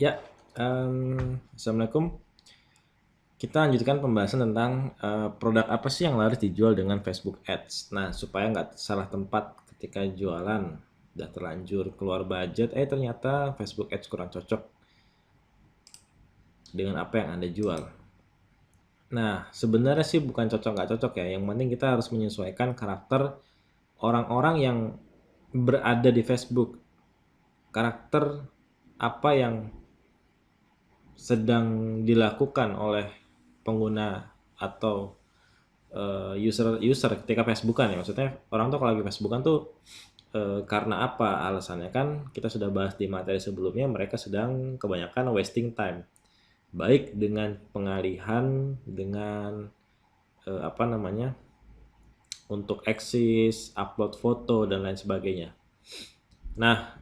Ya, Assalamualaikum. Kita lanjutkan pembahasan tentang produk apa sih yang laris dijual dengan Facebook Ads. Nah, supaya nggak salah tempat ketika jualan, udah terlanjur keluar budget, ternyata Facebook Ads kurang cocok dengan apa yang Anda jual. Nah, sebenarnya sih bukan cocok nggak cocok ya. Yang penting kita harus menyesuaikan karakter orang-orang yang berada di Facebook. Karakter apa yang sedang dilakukan oleh pengguna atau user ketika Facebookan ya, maksudnya orang tuh kalau lagi Facebookan tuh karena apa alasannya, kan kita sudah bahas di materi sebelumnya, mereka sedang kebanyakan wasting time, baik dengan pengalihan, dengan apa namanya, untuk eksis, upload foto dan lain sebagainya. Nah,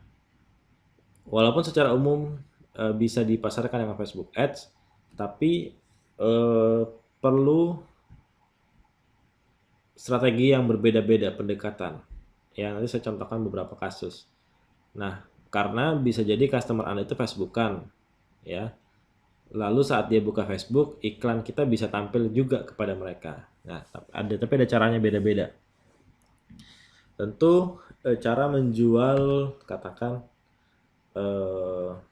walaupun secara umum bisa dipasarkan dengan Facebook Ads, tapi perlu strategi yang berbeda-beda pendekatan. Ya, nanti saya contohkan beberapa kasus. Nah, karena bisa jadi customer Anda itu Facebookan, ya. Lalu saat dia buka Facebook, iklan kita bisa tampil juga kepada mereka. Nah, tapi ada caranya beda-beda. Tentu cara menjual, katakan eh,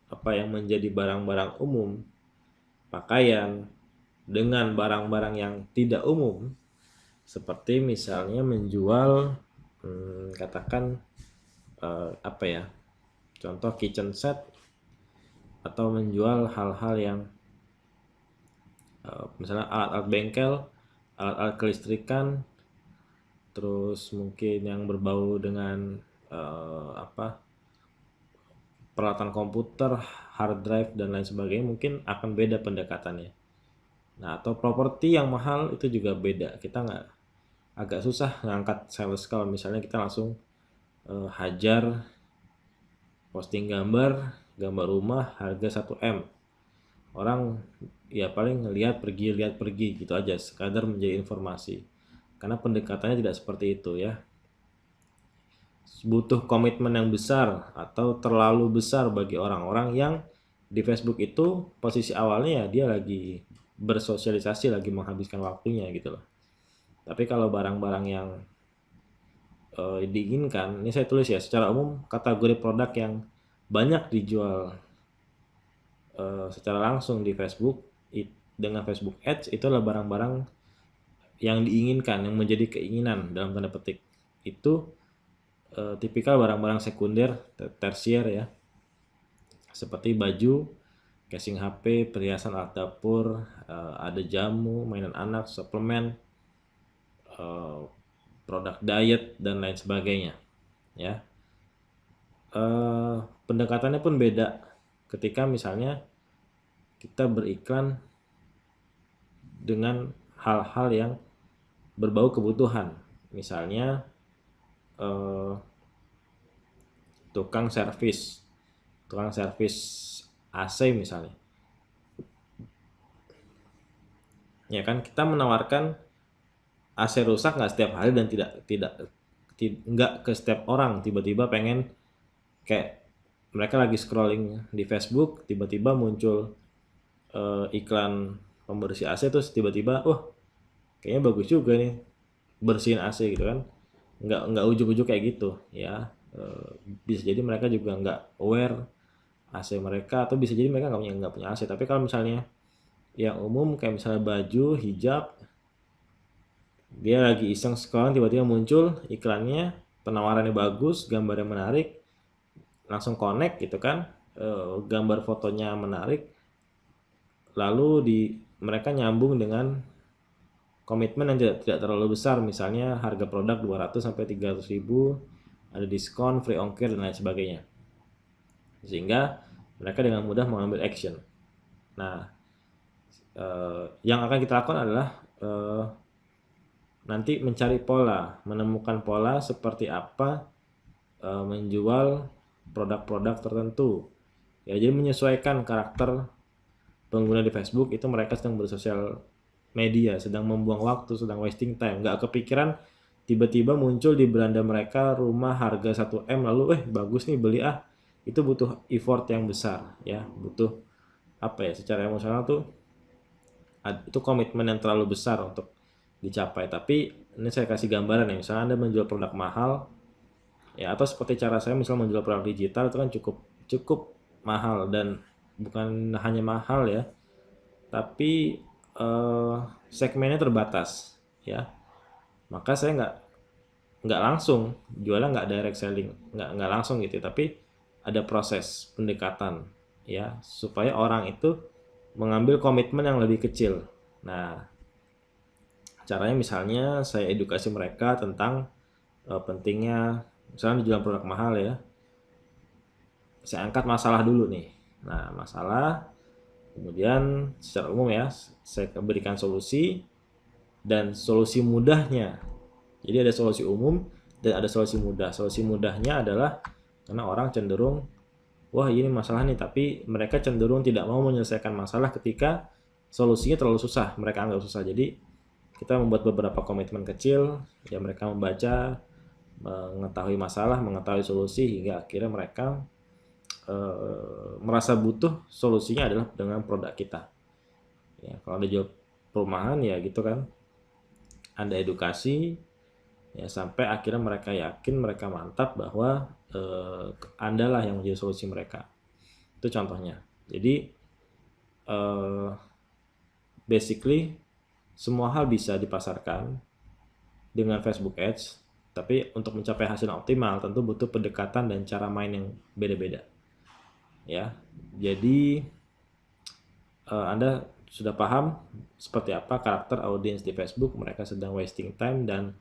apa yang menjadi barang-barang umum, pakaian, dengan barang-barang yang tidak umum, seperti misalnya menjual katakan apa ya, contoh kitchen set, atau menjual hal-hal yang misalnya alat-alat bengkel, alat-alat kelistrikan, terus mungkin yang berbau dengan apa, peralatan komputer, hard drive dan lain sebagainya, mungkin akan beda pendekatannya. Nah, atau properti yang mahal itu juga beda. Kita nggak, agak susah ngangkat sales kalau misalnya kita langsung hajar posting gambar, gambar rumah harga 1 M. Orang ya paling ngelihat pergi, lihat pergi gitu aja, sekadar menjadi informasi. Karena pendekatannya tidak seperti itu ya. Butuh komitmen yang besar atau terlalu besar bagi orang-orang yang di Facebook itu posisi awalnya ya dia lagi bersosialisasi, lagi menghabiskan waktunya gitu loh. Tapi kalau barang-barang yang diinginkan, ini saya tulis ya secara umum, kategori produk yang banyak dijual secara langsung di Facebook dengan Facebook Ads itu adalah barang-barang yang diinginkan, yang menjadi keinginan dalam tanda petik. Itu tipikal barang-barang sekunder, tersier ya, seperti baju, casing HP, perhiasan, alat dapur, ada jamu, mainan anak, suplemen, eh, produk diet dan lain sebagainya ya. Pendekatannya pun beda ketika misalnya kita beriklan dengan hal-hal yang berbau kebutuhan, misalnya eh, tukang servis tukang servis AC misalnya, ya kan, kita menawarkan AC rusak nggak setiap hari dan nggak ke setiap orang tiba-tiba pengen, kayak mereka lagi scrolling di Facebook tiba-tiba muncul iklan pembersih AC, terus tiba-tiba kayaknya bagus juga nih bersihin AC gitu kan. Nggak ujuk-ujuk kayak gitu ya. Bisa jadi mereka juga nggak aware AC mereka, atau bisa jadi mereka nggak punya AC. Tapi kalau misalnya yang umum kayak misalnya baju, hijab, dia lagi iseng scroll tiba-tiba muncul iklannya, penawarannya bagus, gambarnya menarik, langsung connect gitu kan. Gambar fotonya menarik, lalu mereka nyambung dengan komitmen yang tidak terlalu besar, misalnya harga produk 200 sampai 300 ribu, ada diskon, free ongkir dan lain sebagainya, sehingga mereka dengan mudah mengambil action. Nah, yang akan kita lakukan adalah nanti mencari pola, menemukan pola seperti apa menjual produk-produk tertentu. Ya, jadi menyesuaikan karakter pengguna di Facebook itu, mereka sedang bersosial media, sedang membuang waktu, sedang wasting time, nggak kepikiran tiba-tiba muncul di beranda mereka rumah harga 1 M, lalu bagus nih beli ah, itu butuh effort yang besar ya, butuh apa ya, secara emosional tuh itu komitmen yang terlalu besar untuk dicapai. Tapi ini saya kasih gambaran ya, misalnya Anda menjual produk mahal ya, atau seperti cara saya misalnya menjual produk digital itu kan cukup cukup mahal, dan bukan hanya mahal ya, tapi segmennya terbatas ya. Maka saya nggak langsung jualnya, nggak direct selling, nggak langsung gitu, tapi ada proses pendekatan ya, supaya orang itu mengambil komitmen yang lebih kecil. Nah, caranya misalnya saya edukasi mereka tentang pentingnya, misalnya jual produk mahal ya, saya angkat masalah dulu nih. Nah, masalah, kemudian secara umum ya, saya berikan solusi dan solusi mudahnya. Jadi ada solusi umum dan ada solusi mudah. Solusi mudahnya adalah karena orang cenderung, wah ini masalah nih, tapi mereka cenderung tidak mau menyelesaikan masalah ketika solusinya terlalu susah, mereka anggap susah. Jadi kita membuat beberapa komitmen kecil, ya mereka membaca, mengetahui masalah, mengetahui solusi, hingga akhirnya mereka merasa butuh solusinya adalah dengan produk kita. Ya, kalau ada jual perumahan ya gitu kan, Anda edukasi ya sampai akhirnya mereka yakin, mereka mantap bahwa Anda lah yang menjadi solusi mereka. Itu contohnya. Jadi basically semua hal bisa dipasarkan dengan Facebook Ads, tapi untuk mencapai hasil optimal tentu butuh pendekatan dan cara main yang beda-beda. Ya, jadi Anda sudah paham seperti apa karakter audiens di Facebook, mereka sedang wasting time, dan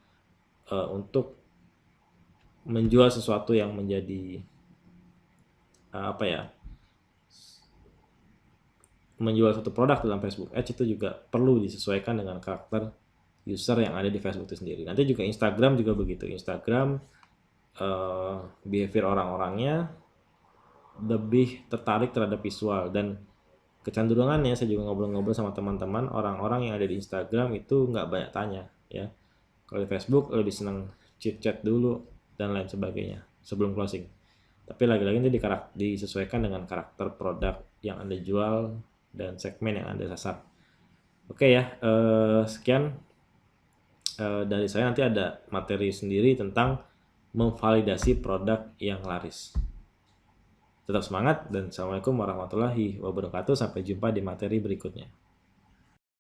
untuk menjual sesuatu yang menjadi apa ya, menjual satu produk dalam Facebook Ads itu juga perlu disesuaikan dengan karakter user yang ada di Facebook itu sendiri. Nanti juga Instagram juga begitu. Instagram behavior orang-orangnya lebih tertarik terhadap visual, dan kecenderungannya saya juga ngobrol-ngobrol sama teman-teman, orang-orang yang ada di Instagram itu nggak banyak tanya ya. Kalau di Facebook lebih senang chit-chat dulu dan lain sebagainya sebelum closing. Tapi lagi-lagi nanti disesuaikan dengan karakter produk yang Anda jual dan segmen yang Anda sasar. Oke ya, sekian dari saya. Nanti ada materi sendiri tentang memvalidasi produk yang laris. Tetap semangat dan Assalamualaikum warahmatullahi wabarakatuh. Sampai jumpa di materi berikutnya.